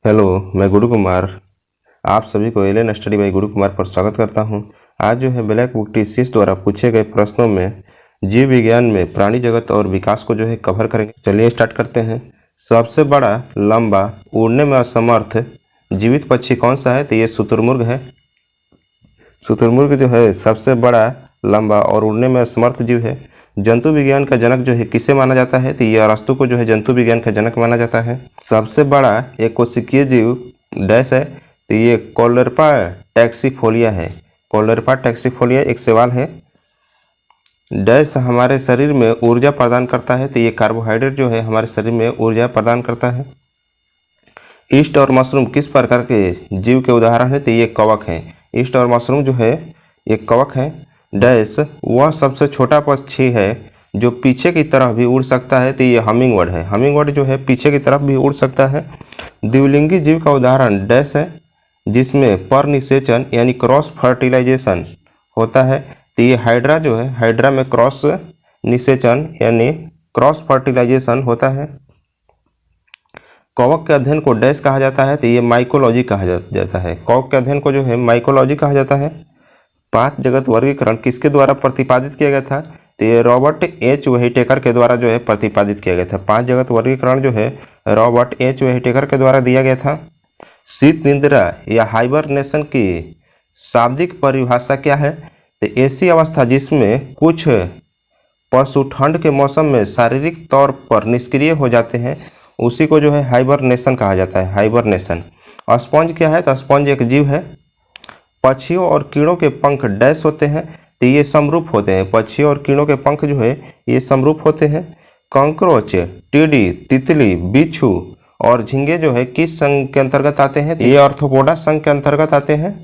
Hello, मैं गुरु कुमार। आप सभी को एलन स्टडी बाई गुरु कुमार पर स्वागत करता हूं। आज जो है ब्लैक बुक टीसीएस द्वारा पूछे गए प्रश्नों में जीव विज्ञान में प्राणी जगत और विकास को जो है कवर करेंगे। चलिए स्टार्ट करते हैं। सबसे बड़ा, लंबा, उड़ने में असमर्थ जीवित पक्षी कौन सा है? तो ये शुतुरमुर्ग है। शुतुरमुर्ग जो है सबसे बड़ा, लंबा और उड़ने में असमर्थ जीव है। जंतु विज्ञान का जनक जो है किसे माना जाता है? तो ये अरस्तु को जो है जंतु विज्ञान का जनक माना जाता है। सबसे बड़ा एक कोशिकीय जीव डैश है, तो ये कोलेरपा टैक्सीफोलिया है। कोलेरपा टैक्सीफोलिया एक सवाल है। डैश हमारे शरीर में ऊर्जा प्रदान करता है, तो ये कार्बोहाइड्रेट जो है हमारे शरीर में ऊर्जा प्रदान करता है। ईस्ट और मशरूम किस प्रकार के जीव के उदाहरण है? तो ये कवक है। ईस्ट और मशरूम जो है एक कवक है। डैश वह सबसे छोटा पक्षी है जो पीछे की तरफ भी उड़ सकता है, तो ये हमिंग बर्ड है। हमिंग बर्ड जो है पीछे की तरफ भी उड़ सकता है। द्विलिंगी जीव का उदाहरण डैश है, जिसमें परनिषेचन यानी क्रॉस फर्टिलाइजेशन होता है, तो ये हाइड्रा जो है, हाइड्रा में क्रॉस निषेचन यानी क्रॉस फर्टिलाइजेशन होता है। कवक के अध्ययन को डैश कहा जाता है, तो ये माइकोलॉजी कहा जाता है। कवक के अध्ययन को जो है माइकोलॉजी कहा जाता है। 5 जगत वर्गीकरण किसके द्वारा प्रतिपादित किया गया था? तो ये रॉबर्ट एच व्हिटेकर के द्वारा जो है प्रतिपादित किया गया था। 5 जगत वर्गीकरण जो है रॉबर्ट एच व्हिटेकर के द्वारा दिया गया था। शीत निद्रा या हाइबरनेशन की शाब्दिक परिभाषा क्या है? तो ऐसी अवस्था जिसमें कुछ पशु ठंड के मौसम में शारीरिक तौर पर निष्क्रिय हो जाते हैं, उसी को जो है हाइबरनेशन कहा जाता है। हाइबरनेशन। स्पंज क्या है? तो स्पंज एक जीव है। पक्षियों और कीड़ों के पंख डैश होते हैं, तो ये समरूप होते हैं। पक्षियों और कीड़ों के पंख जो है ये समरूप होते हैं। कॉकरोच, टीडी, तितली, बिच्छू और झींगे जो है किस संघ के अंतर्गत आते हैं? ये आर्थ्रोपोडा संघ के अंतर्गत आते हैं।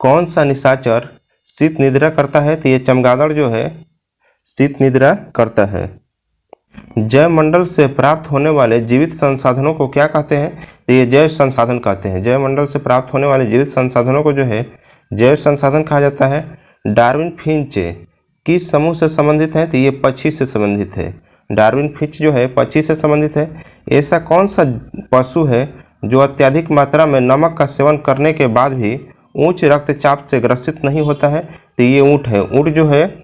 कौन सा निशाचर शीत निद्रा करता है? तो ये चमगादड़ जो है शीत निद्रा करता है। जैव मंडल से प्राप्त होने वाले जीवित संसाधनों को क्या कहते हैं? तो ये जैव संसाधन कहते हैं। जैव मंडल से प्राप्त होने वाले जीवित संसाधनों को जो है जैव संसाधन कहा जाता है। डार्विन फिंच किस समूह से संबंधित है? तो ये पक्षी से संबंधित है। डार्विन फिंच जो है पक्षी से संबंधित है। ऐसा कौन सा पशु है जो अत्यधिक मात्रा में नमक का सेवन करने के बाद भी उच्च रक्तचाप से ग्रसित नहीं होता है? तो ये ऊँट है। ऊँट जो है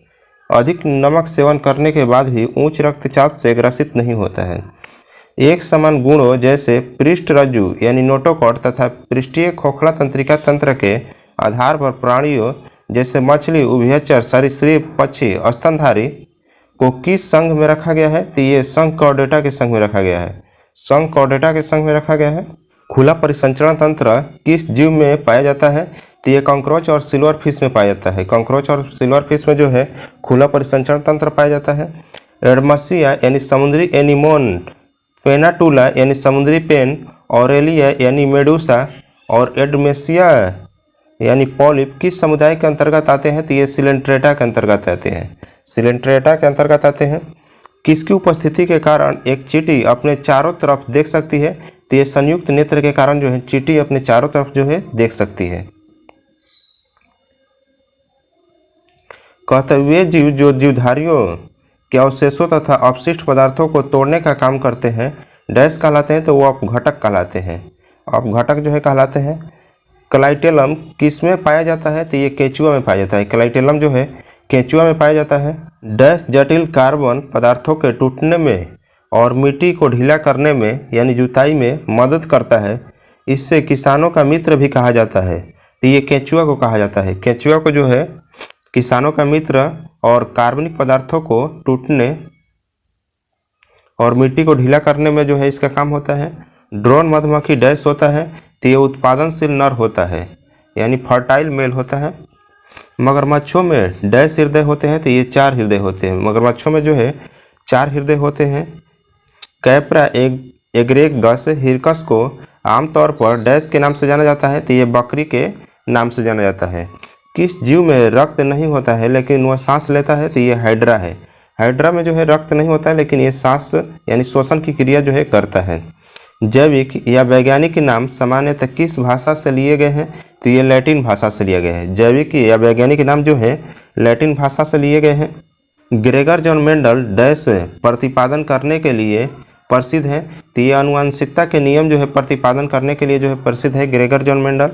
अधिक नमक सेवन करने के बाद भी उच्च रक्तचाप से ग्रसित नहीं होता है। एक समान गुणों जैसे पृष्ठ रज्जु यानी नोटोकॉट तथा पृष्ठीय खोखला तंत्रिका तंत्र के आधार पर प्राणियों जैसे मछली, उभयचर, सरीसृप, पक्षी, स्तनधारी को किस संघ में रखा गया है? तो ये संघ कॉर्डेटा के संघ में रखा गया है। संघ कॉर्डेटा के संघ में रखा गया है। खुला परिसंचरण तंत्र किस जीव में पाया जाता है? तो ये कॉकरोच और सिल्वर फिश में पाया जाता है। कॉकरोच और सिल्वर फिश में जो है खुला परिसंचरण तंत्र पाया जाता है। एडमसिया यानी समुद्री एनीमोन, पेनाटूला यानी समुद्री पेन, ऑरेलिया यानी मेडूसा और एडमेसिया यानी पॉलिप किस समुदाय के अंतर्गत आते हैं? तो ये सिलेंट्रेटा के अंतर्गत आते हैं। सिलेंट्रेटा के अंतर्गत आते हैं। किसकी उपस्थिति के कारण एक चींटी अपने चारों तरफ देख सकती है? तो ये संयुक्त नेत्र के कारण जो है चींटी अपने चारों तरफ जो है देख सकती है। कहते वे जीव जो जीवधारियों के अवशेषों तथा अपशिष्ट पदार्थों को तोड़ने का काम करते हैं डैश कहलाते हैं? तो वो अपघटक कहलाते हैं। अपघटक जो है कहलाते हैं। क्लाइटेलम किस में पाया जाता है? तो ये केंचुआ में पाया जाता है। क्लाइटेलम जो है केंचुआ में पाया जाता है। डैश जटिल कार्बन पदार्थों के टूटने में और मिट्टी को ढीला करने में यानी जुताई में मदद करता है। इससे किसानों का मित्र भी कहा जाता है। तो ये केंचुआ को कहा जाता है। केंचुआ को जो है किसानों का मित्र और कार्बनिक पदार्थों को टूटने और मिट्टी को ढीला करने में जो है इसका काम होता है। ड्रोन मधुमक्खी डैश होता है? तो ये उत्पादनशील नर होता है यानी फर्टाइल मेल होता है। मगरमच्छों में डैश हृदय होते हैं? तो ये 4 हृदय होते हैं। मगरमच्छों में जो है 4 हृदय होते हैं। कैप्रा एग्रेगस हिरकस को आमतौर पर डैश के नाम से जाना जाता है? तो ये बकरी के नाम से जाना जाता है। किस जीव में रक्त नहीं होता है लेकिन वह सांस लेता है? तो ये हाइड्रा है। हाइड्रा में जो है रक्त नहीं होता है लेकिन ये सांस यानी श्वसन की क्रिया जो है करता है। जैविक या वैज्ञानिक नाम सामान्यतः किस भाषा से लिए गए हैं? तो ये लैटिन भाषा से लिया गया है। जैविक या वैज्ञानिक नाम जो है लैटिन भाषा से लिए गए हैं। ग्रेगर जॉन मेंडल डैश प्रतिपादन करने के लिए प्रसिद्ध है? तो ये आनुवंशिकता के नियम जो है प्रतिपादन करने के लिए जो है प्रसिद्ध है, ग्रेगर जॉन मेंडल।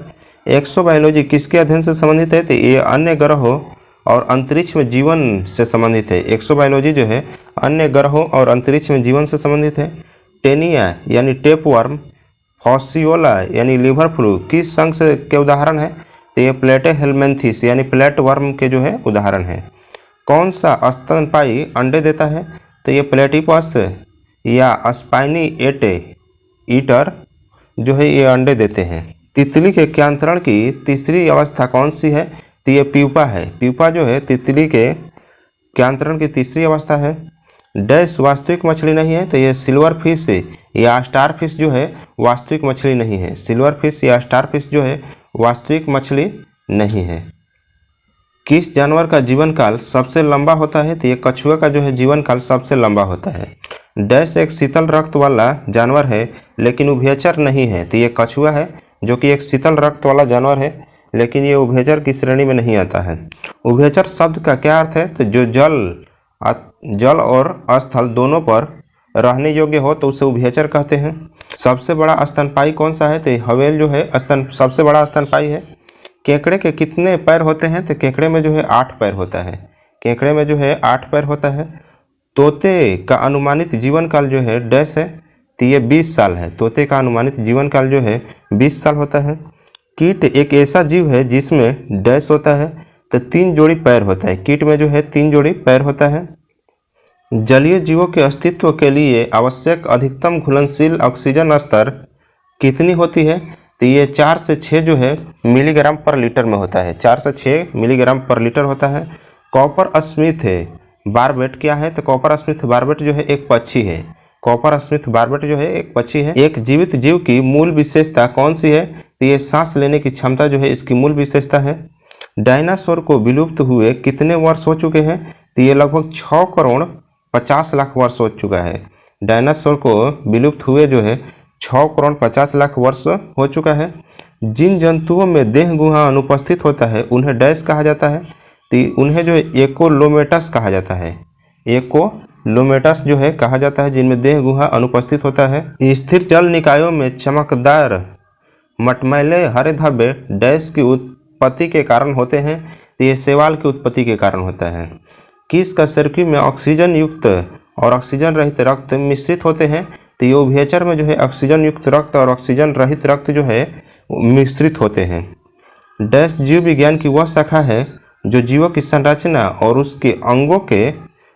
एक्सोबायोलॉजी किसके अध्ययन से संबंधित है? तो ये अन्य ग्रहों और अंतरिक्ष में जीवन से संबंधित है। एक्सोबायोलॉजी जो है अन्य ग्रहों और अंतरिक्ष में जीवन से संबंधित है। टेनिया यानी टेपवर्म, फॉसियोला यानी लिवर फ्लू किस संघ से के उदाहरण है? तो ये प्लेटेहेल्मिन्थेस यानी प्लेटवर्म के जो है उदाहरण है। कौन सा स्तनपायी अंडे देता है? तो ये प्लेटिपस या स्पाइनी एटे ईटर जो है ये अंडे देते हैं। तितली के क्यांतरण की तीसरी अवस्था कौन सी है? तो ये प्यूपा है। प्यूपा जो है तितली के क्यांतरण की तीसरी अवस्था है। डैश वास्तविक मछली नहीं है? तो ये सिल्वर फिश या स्टार फिश जो है वास्तविक मछली नहीं है। सिल्वर फिश या स्टार फिश जो है वास्तविक मछली नहीं है। किस जानवर का जीवन काल सबसे लंबा होता है? तो ये कछुआ का जो है जीवन काल सबसे लंबा होता है। डैश एक शीतल रक्त वाला जानवर है लेकिन उभयचर नहीं है। तो ये कछुआ है जो कि एक शीतल रक्त वाला जानवर है, लेकिन ये उभयचर की श्रेणी में नहीं आता है। उभयचर शब्द का क्या अर्थ है? तो जो जल और स्थल दोनों पर रहने योग्य हो तो उसे उभयचर कहते हैं। सबसे बड़ा स्तनपायी कौन सा है? तो हवेल जो है सबसे बड़ा स्तनपायी है। केकड़े के कितने पैर होते हैं? तो केकड़े में जो है 8 पैर होता है। केकड़े में जो है 8 पैर होता है। तोते का अनुमानित जीवन काल जो है डैश है? तो ये 20 साल है। तोते का अनुमानित जीवन काल जो है 20 साल होता है। कीट एक ऐसा जीव है जिसमें डैश होता है? तो 3 जोड़ी पैर होता है। कीट में जो है 3 जोड़ी पैर होता है। जलीय जीवों के अस्तित्व के लिए आवश्यक अधिकतम घुलनशील ऑक्सीजन स्तर कितनी होती है? तो ये 4 से 6 जो है मिलीग्राम पर लीटर में होता है। 4 से 6 मिलीग्राम पर लीटर होता है। कॉपर स्मिथ बारबेट क्या है? तो कॉपर स्मिथ बारबेट जो है एक पक्षी है। कॉपर स्मिथ बारबेट जो है एक पक्षी है। एक जीवित जीव की मूल विशेषता कौन सी है? तो ये सांस लेने की क्षमता जो है इसकी मूल विशेषता है। डायनासोर को विलुप्त हुए कितने वर्ष हो चुके हैं? तो ये लगभग 6 करोड़ 50 लाख वर्ष हो चुका है। डायनासोर को विलुप्त हुए जो है 6 करोड़ 50 लाख वर्ष हो चुका है। जिन जंतुओं में देह गुहा अनुपस्थित होता है उन्हें डैश कहा जाता है? तो उन्हें जो है एकोलोमेटस कहा जाता है। एकोलोमेटस जो है कहा जाता है जिनमें देह गुहा अनुपस्थित होता है। स्थिर जल निकायों में चमकदार मटमैले हरे धब्बे डैश की उत्पत्ति के कारण होते हैं? तो ये शैवाल की उत्पत्ति के कारण होता है। किस कशेरुकी में ऑक्सीजन युक्त और ऑक्सीजन रहित रक्त मिश्रित होते हैं? तो ये उभयचर में जो है ऑक्सीजन युक्त रक्त और ऑक्सीजन रहित रक्त जो है मिश्रित होते हैं। डैश जीव विज्ञान की वह शाखा है जो जीवों की संरचना और उसके अंगों के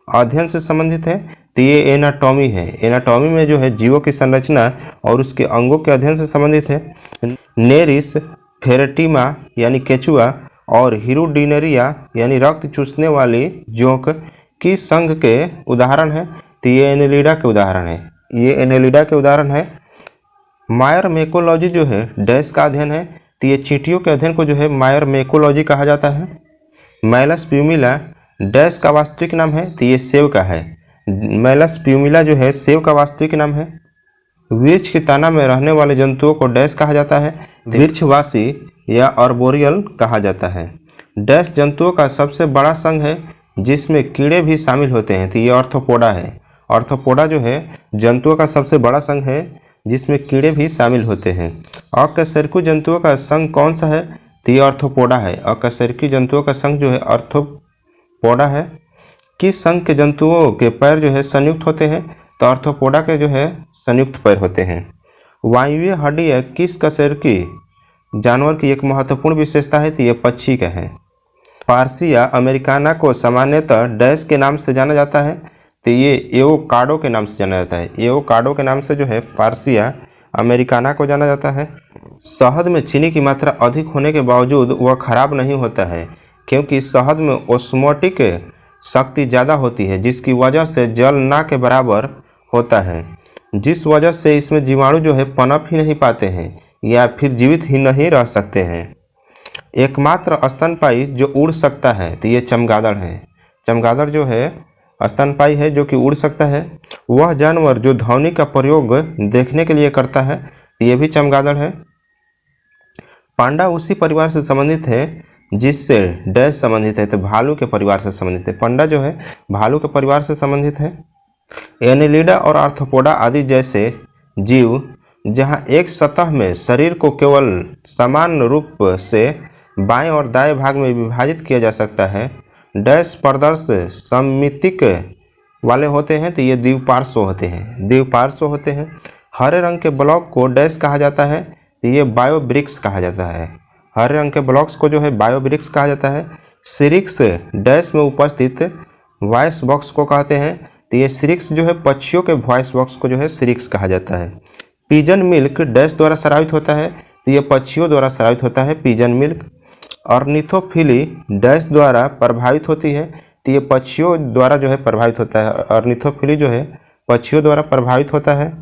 अध्ययन से संबंधित है? तो ये एनाटॉमी है। एनाटॉमी में जो है जीवों की संरचना और उसके अंगों के अध्ययन से संबंधित है। नेरिस फेरेटिमा यानी केचुआ और हिरुडिनेरिया यानी रक्त चूसने वाली जोंक किस संघ के उदाहरण है? तो ये एनेलिडा के उदाहरण है। ये एनेलिडा के उदाहरण है। मायर मेकोलॉजी जो है डैश का अध्ययन है? तो ये चींटियों के अध्ययन को जो है मायर मेकोलॉजी कहा जाता है। मैलस प्यूमिला डैश का वास्तविक नाम है? तो ये सेव का है। मैलस प्यूमिला जो है सेव का वास्तविक नाम है। वृक्ष की तना में रहने वाले जंतुओं को डैश कहा जाता है? वृक्षवासी या अर्बोरियल कहा जाता है। डैश जंतुओं का सबसे बड़ा संघ है जिसमें कीड़े भी शामिल होते हैं? तो ये ऑर्थोपोडा है। ऑर्थोपोडा जो है जंतुओं का सबसे बड़ा संघ है जिसमें कीड़े भी शामिल होते हैं। अकशेरुकी जंतुओं का संघ कौन सा है? तो ये ऑर्थोपोडा है। अकशेरुकी जंतुओं का संघ जो है ऑर्थोपोडा है। किस संघ के जंतुओं के पैर जो है संयुक्त होते हैं? तो ऑर्थोपोडा के जो है संयुक्त पैर होते हैं। वायवीय हड्डी किस कशेरुकी जानवर की एक महत्वपूर्ण विशेषता है? तो ये पक्षी का है। पार्सिया अमेरिकाना को सामान्यतः डैश के नाम से जाना जाता है? तो ये एवोकाडो के नाम से जाना जाता है। एवोकाडो के नाम से जो है पार्सिया अमेरिकाना को जाना जाता है। शहद में चीनी की मात्रा अधिक होने के बावजूद वह खराब नहीं होता है क्योंकि शहद में ऑस्मोटिक शक्ति ज़्यादा होती है जिसकी वजह से जल ना के बराबर होता है, जिस वजह से इसमें जीवाणु जो है पनप ही नहीं पाते हैं या फिर जीवित ही नहीं रह सकते हैं। एकमात्र स्तनपायी जो उड़ सकता है तो ये चमगादड़ है। चमगादड़ जो है स्तनपायी है जो कि उड़ सकता है। वह जानवर जो ध्वनि का प्रयोग देखने के लिए करता है ये भी चमगादड़ है। पांडा उसी परिवार से संबंधित है जिससे डैश संबंधित है, तो भालू के परिवार से संबंधित है। पांडा जो है भालू के परिवार से संबंधित है। एनेलिडा और आर्थ्रोपोडा आदि जैसे जीव जहां एक सतह में शरीर को केवल समान रूप से बाएं और दाएं भाग में विभाजित किया जा सकता है, डैश प्रदर्श सममितिक वाले होते हैं, तो ये द्विपार्श्व होते हैं। हरे रंग के ब्लॉक को डैश कहा जाता है, तो ये बायोब्रिक्स कहा जाता है। हरे रंग के ब्लॉक्स को जो है बायोब्रिक्स कहा जाता है। सिरिक्स डैश में उपस्थित वॉइस बॉक्स को कहते हैं, तो ये सिरिक्स जो है पक्षियों के वॉइस बॉक्स को जो है सिरिक्स कहा जाता है। पिजन मिल्क डैश द्वारा स्रावित होता है, तो ये पक्षियों द्वारा स्रावित होता है पिजन मिल्क। ऑर्निथोफिली डैश द्वारा प्रभावित होती है, तो ये पक्षियों द्वारा जो है प्रभावित होता है। ऑर्निथोफिली जो है पक्षियों द्वारा प्रभावित होता है।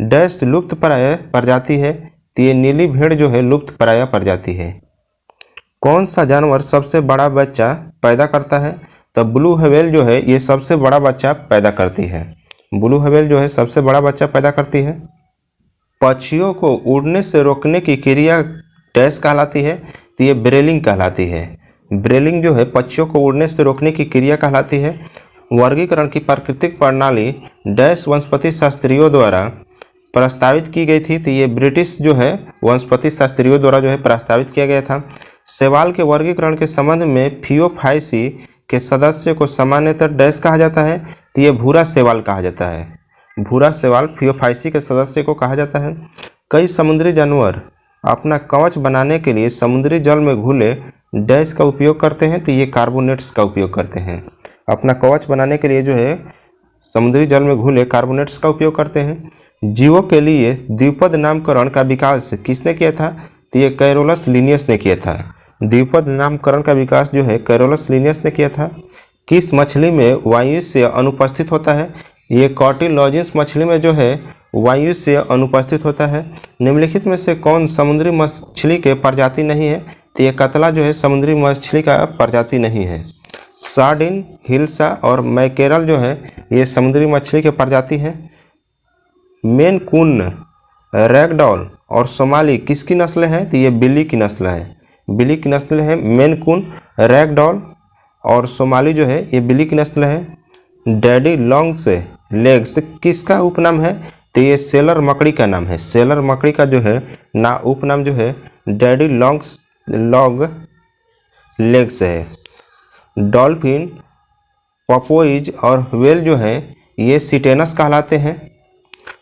डैश लुप्तप्राय प्रजाति है, तो ये नीली भेड़ जो है लुप्तप्राय प्रजाति है। कौन सा जानवर सबसे बड़ा बच्चा पैदा करता है, तो ब्लू व्हेल जो है ये सबसे बड़ा बच्चा पैदा करती है। ब्लू व्हेल जो है सबसे बड़ा बच्चा पैदा करती है। पक्षियों को उड़ने से रोकने की क्रिया डैश कहलाती है, तो ये ब्रेलिंग कहलाती है। ब्रेलिंग जो है पक्षियों को उड़ने से रोकने की क्रिया कहलाती है। वर्गीकरण की प्राकृतिक प्रणाली डैश वनस्पति शास्त्रियों द्वारा प्रस्तावित की गई थी, तो ये ब्रिटिश जो है वनस्पति शास्त्रियों द्वारा जो है प्रस्तावित किया गया था। शैवाल के वर्गीकरण के संबंध में फियोफाइसी के सदस्य को सामान्यतः डैश कहा जाता है, तो ये भूरा शैवाल कहा जाता है। भूरा शैवाल फियोफाइसी के सदस्य को कहा जाता है। कई समुद्री जानवर अपना कवच बनाने के लिए समुद्री जल में घुले डैश का उपयोग करते हैं, तो ये कार्बोनेट्स का उपयोग करते हैं। अपना कवच बनाने के लिए जो है समुद्री जल में घुले कार्बोनेट्स का उपयोग करते हैं। जीवों के लिए द्विपद नामकरण का विकास किसने किया था, तो ये कैरोलस लिनियस ने किया था। द्विपद नामकरण का विकास जो है कैरोलस लिनियस ने किया था। किस मछली में वायुस्य अनुपस्थित होता है, ये कार्टिलाजिनस मछली में जो है वायुस्य अनुपस्थित होता है। निम्नलिखित में से कौन समुद्री मछली के प्रजाति नहीं है, तो ये कतला जो है समुद्री मछली का प्रजाति नहीं है। सार्डिन, हिल्सा और मैकेरल जो है ये समुद्री मछली के प्रजाति है। मेन कून, रैगडॉल और सोमाली किसकी नस्ल है, तो ये बिल्ली की नस्ल है। बिल्ली की नस्ल है मेन कून, रैगडॉल और सोमाली जो है ये बिल्ली की नस्ल है। डैडी लॉन्ग्स लेग्स किसका उपनाम है, तो ये सेलर मकड़ी का नाम है। सेलर मकड़ी का जो है उपनाम जो है डैडी लॉन्ग लेग्स है। डॉल्फिन, पपोइज और व्हेल जो है ये सिटेनस कहलाते हैं।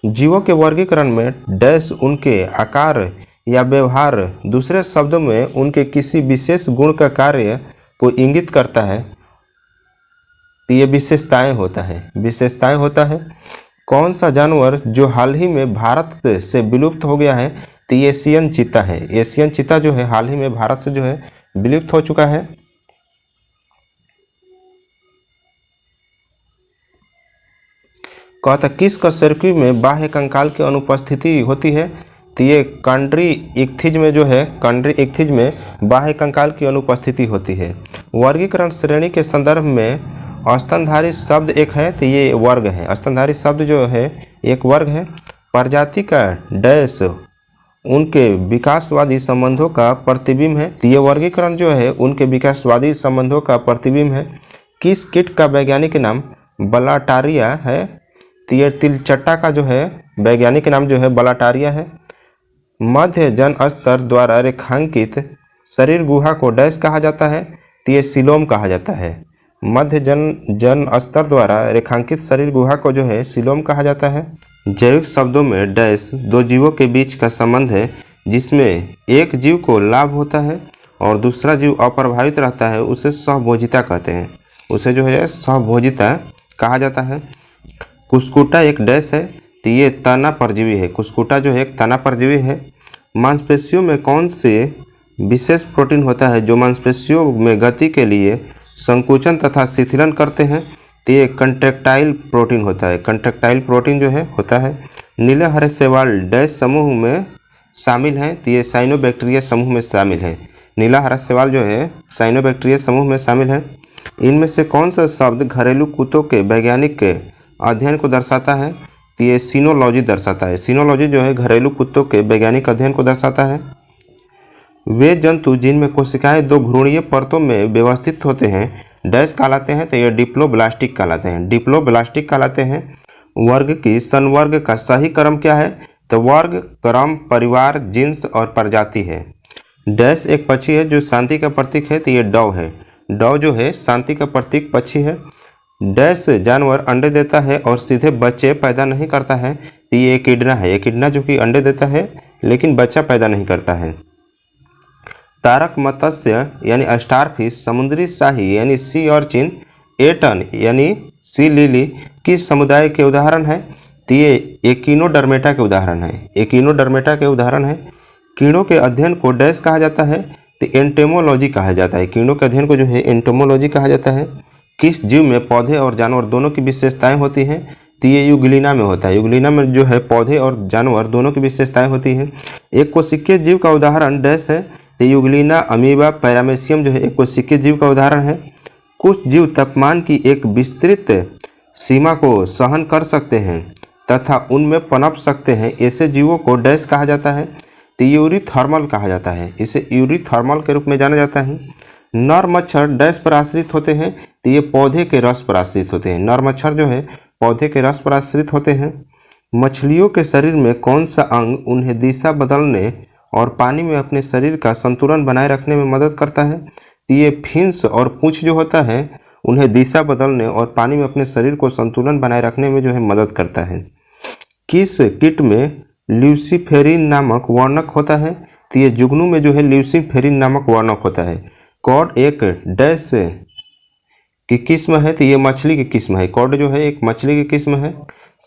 जीवों के वर्गीकरण में डैश उनके आकार या व्यवहार, दूसरे शब्दों में उनके किसी विशेष गुण का कार्य को इंगित करता है, तो ये विशेषताएं होता है। कौन सा जानवर जो हाल ही में भारत से विलुप्त हो गया है, तो ये एशियन चीता है। एशियन चीता जो है हाल ही में भारत से जो है विलुप्त हो चुका है। कहता किस कशेरुकी में बाह्य कंकाल की अनुपस्थिति होती है, तो ये कंट्री इक्थिज में जो है बाह्य कंकाल की अनुपस्थिति होती है। वर्गीकरण श्रेणी के संदर्भ में स्तनधारी शब्द एक है, तो ये वर्ग है। स्तनधारी शब्द जो है एक वर्ग है। प्रजाति का डैश उनके विकासवादी संबंधों का प्रतिबिंब है, तो ये वर्गीकरण जो है उनके विकासवादी संबंधों का प्रतिबिंब है। किस कीट का वैज्ञानिक नाम बलाटारिया है, तो ये तिलचट्टा का जो है वैज्ञानिक नाम जो है बलाटारिया है। मध्य जन स्तर द्वारा रेखांकित शरीर गुहा को डैश कहा जाता है, तो ये सिलोम कहा जाता है। मध्य जन स्तर द्वारा रेखांकित शरीर गुहा को जो है सिलोम कहा जाता है। जैविक शब्दों में डैश दो जीवों के बीच का संबंध है, जिसमें एक जीव को लाभ होता है और दूसरा जीव अप्रभावित रहता है, उसे सहभोजिता कहते हैं। उसे जो है सहभोजिता कहा जाता है। कुस्कुटा एक डैश है, तो ये तना परजीवी है। कुस्कुटा जो है एक तना परजीवी है। मांसपेशियों में कौन से विशेष प्रोटीन होता है जो मांसपेशियों में गति के लिए संकुचन तथा शिथिलन करते हैं, तो ये कंट्रैक्टाइल प्रोटीन होता है। कंट्रैक्टाइल प्रोटीन जो है होता है। नीले हरे शैवाल डैश समूह में शामिल हैं, तो ये साइनोबैक्टीरिया समूह में शामिल है। नीला हरा शैवाल जो है साइनोबैक्टीरिया समूह में शामिल है। इनमें से कौन सा शब्द घरेलू कुत्तों के वैज्ञानिक के अध्ययन को दर्शाता है, तो ये सीनोलॉजी दर्शाता है। सीनोलॉजी जो है घरेलू कुत्तों के वैज्ञानिक अध्ययन को दर्शाता है। वे जंतु जिनमें कोशिकाएं दो भ्रूणीय परतों में व्यवस्थित होते हैं डैश कहलाते हैं, तो ये डिप्लोब्लास्टिक कहलाते हैं। डिप्लोब्लास्टिक कहलाते हैं। वर्ग की संवर्ग का सही क्रम क्या है? तो वर्ग, क्रम, परिवार, जिन्स और प्रजाति है। डैश एक पक्षी है जो शांति का प्रतीक है, तो ये डव है। डव जो है शांति का प्रतीक पक्षी है। डैश जानवर अंडे देता है और सीधे बच्चे पैदा नहीं करता है, तो ये एकिडना है। एकिडना जो कि अंडे देता है लेकिन बच्चा पैदा नहीं करता है। तारक मत्स्य यानी स्टारफिश, समुद्री शाही यानी सी ऑर्चिन, एटन यानी सी लिली किस समुदाय के उदाहरण है? तो ये एकिनोडर्मेटा के उदाहरण है। एकिनोडर्मेटा के उदाहरण है। कीड़ों के अध्ययन को डैश कहा जाता है? तो एंटेमोलॉजी कहा जाता है। कीड़ों के अध्ययन को जो है एंटेमोलॉजी कहा जाता है। किस जीव में पौधे और जानवर दोनों की विशेषताएं होती हैं? तो ये यूग्लिना में होता है। यूग्लिना में जो है पौधे और जानवर दोनों की विशेषताएं होती हैं। एक कोशिकीय जीव का उदाहरण डैश है? तो यूग्लिना, अमीबा, पैरामेशियम जो है एक कोशिकीय जीव का उदाहरण है। कुछ जीव तापमान की एक विस्तृत सीमा को सहन कर सकते हैं तथा उनमें पनप सकते हैं, ऐसे जीवों को डैश कहा जाता है? तो यूरीथर्मल कहा जाता है। इसे यूरीथर्मल के रूप में जाना जाता है। नर मच्छर डैश पर आश्रित होते हैं? तो ये पौधे के रस पर आश्रित होते हैं। नर मच्छर जो है पौधे के रस पर आश्रित होते हैं। मछलियों के शरीर में कौन सा अंग उन्हें दिशा बदलने और पानी में अपने शरीर का संतुलन बनाए रखने में मदद करता है? तो ये फिन्स और पूंछ जो होता है उन्हें दिशा बदलने और पानी में अपने शरीर को संतुलन बनाए रखने में जो है मदद करता है। किस कीट में ल्यूसीफेरिन नामक वर्णक होता है? तो ये जुगनू में जो है ल्यूसीफेरिन नामक वर्णक होता है। कॉड एक डैश की किस्म है? तो ये मछली की किस्म है। कॉड जो है एक मछली की किस्म है।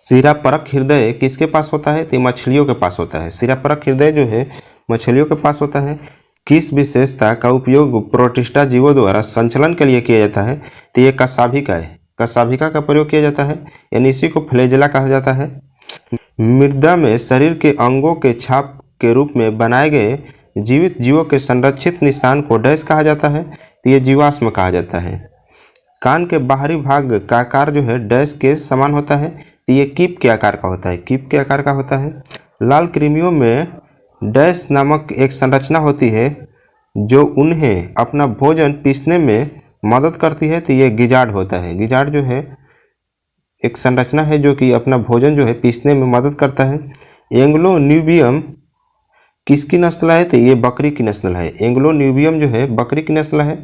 सिरापरक हृदय किसके पास होता है? तो ये मछलियों के पास होता है। सिरापरक हृदय जो है मछलियों के पास होता है। किस विशेषता का उपयोग प्रोटिस्टा जीवों द्वारा संचलन के लिए किया जाता है? तो ये कशाभिका है। कशाभिका का प्रयोग किया जाता है, यानी इसी को फ्लैजेला कहा जाता है। मृदा में शरीर के अंगों के छाप के रूप में बनाए गए जीवित जीवों के संरक्षित निशान को डैश कहा जाता है? तो ये जीवाश्म कहा जाता है। कान के बाहरी भाग का आकार जो है डैश के समान होता है? तो ये कीप के आकार का होता है। कीप के आकार का होता है। लाल कृमियों में डैश नामक एक संरचना होती है जो उन्हें अपना भोजन पीसने में मदद करती है, तो ये गिजार्ड होता है। गिजार्ड जो है एक संरचना है जो कि अपना भोजन जो है पीसने में मदद करता है। एंग्लो न्यूबियम किसकी नस्ल है? तो ये बकरी की नस्ल है। एंग्लो न्यूबियम जो है बकरी की नस्ल है।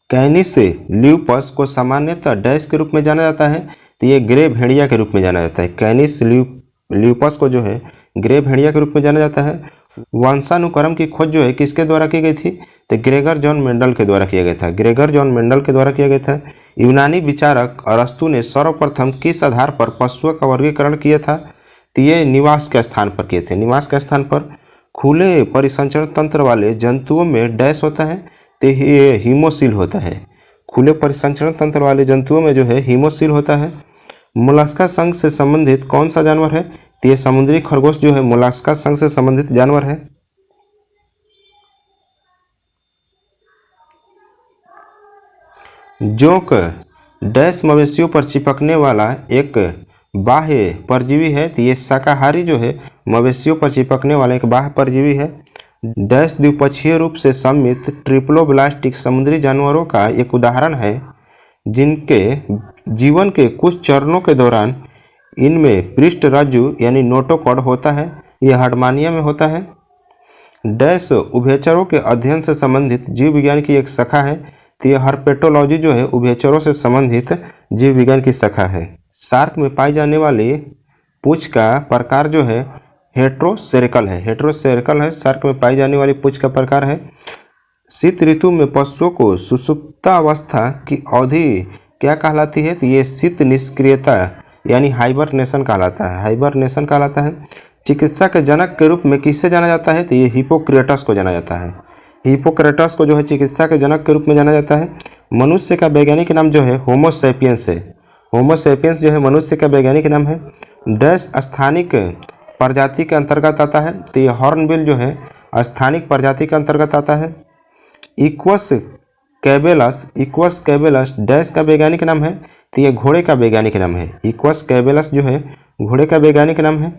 कैनिस ल्यूपस को सामान्यतः डैश के रूप में जाना जाता है? तो ये ग्रे भेड़िया के रूप में जाना जाता है। कैनिस ल्यूपस को जो है ग्रे भेड़िया के रूप में जाना जाता है। वंशानुक्रम की खोज जो है किसके द्वारा की गई थी? तो ग्रेगर जॉन मेंडल के द्वारा किया गया था। ग्रेगर जॉन मेंडल के द्वारा किया गया था। यूनानी विचारक अरस्तु ने सर्वप्रथम किस आधार पर पशुओं का वर्गीकरण किया था? तो ये निवास के स्थान पर किए थे। निवास के स्थान पर। खुले परिसंचरण तंत्र वाले जंतुओं में डैश होता है? तो ये हीमोसील होता है। खुले परिसंचरण तंत्र वाले जंतुओं में जो है हीमोसील होता है। मोलस्का संघ से संबंधित कौन सा जानवर है? तो ये समुद्री खरगोश जो है मोलस्का संघ से संबंधित जानवर है। जोंक डैश मवेशियों पर चिपकने वाला एक बाह्य परजीवी है? तो ये शाकाहारी जो है मवेशियों पर चिपकने वाला एक बाह्य परजीवी है। डैश द्विपक्षीय रूप से सममित ट्रिप्लोब्लास्टिक समुद्री जानवरों का एक उदाहरण है जिनके जीवन के कुछ चरणों के दौरान इनमें पृष्ठरज्जु यानी नोटोकॉड होता है। यह हर्डमानिया में होता है। डैश उभयचरों के अध्ययन से संबंधित जीव विज्ञान की एक शाखा है? तो यह हर्पेटोलॉजी जो है उभयचरों से संबंधित जीव विज्ञान की शाखा है। शार्क में पाई जाने वाली पूंछ का प्रकार जो है हेट्रोसेरिकल है। हेट्रोसेरिकल है शार्क में पाई जाने वाली पूंछ का प्रकार है। शीत ऋतु में पशुओं को सुषुप्तावस्था की अवधि क्या कहलाती है? तो ये शीत निष्क्रियता यानी हाइबरनेशन कहलाता है। हाइबरनेशन कहलाता है। चिकित्सा के जनक के रूप में किससे जाना जाता है? तो ये हिपोक्रेटस को जाना जाता है। हिपोक्रेटस को जो है चिकित्सा के जनक के रूप में जाना जाता है। मनुष्य का वैज्ञानिक नाम जो है होमो सैपियंस है। होमो सैपियंस जो है मनुष्य का वैज्ञानिक नाम है। डैश स्थानिक प्रजाति के अंतर्गत आता है? तो ये हॉर्नबिल जो है स्थानिक प्रजाति के अंतर्गत आता है। इक्वस कैबेलस डैश का वैज्ञानिक नाम है? तो ये घोड़े का वैज्ञानिक नाम है। इक्वस कैबेलस जो है घोड़े का वैज्ञानिक नाम है।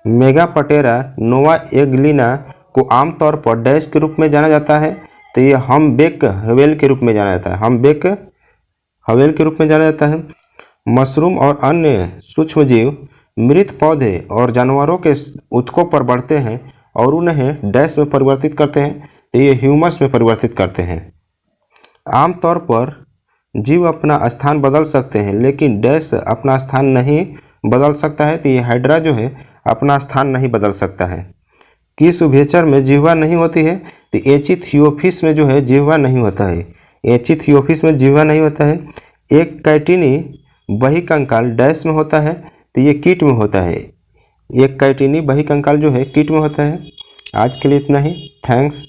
मेगापटेरा नोवा एग्लिना को आमतौर पर डैश के रूप में जाना जाता है? तो ये हम्बेक व्हेल के रूप में जाना जाता है, हम्बेक व्हेल के रूप में जाना जाता है। मशरूम और अन्य सूक्ष्म जीव मृत पौधे और जानवरों के ऊतकों पर बढ़ते हैं और उन्हें डैश में परिवर्तित करते हैं, तो ये ह्यूमस में परिवर्तित करते हैं। आमतौर पर जीव अपना स्थान बदल सकते हैं, लेकिन डैश अपना स्थान नहीं बदल सकता है, तो ये हाइड्रा जो है अपना स्थान नहीं बदल सकता है। किस उभयचर में जिह्वा नहीं होती है, तो एचिथियोफिस में जो है जिह्वा नहीं होता है, एचिथियोफिस में जिह्वा नहीं होता है। एक कैटिनी बहिकंकाल डैश में होता है, तो ये कीट में होता है, एक कैटिनी बहिकंकाल जो है कीट में होता है। आज के लिए इतना ही, थैंक्स।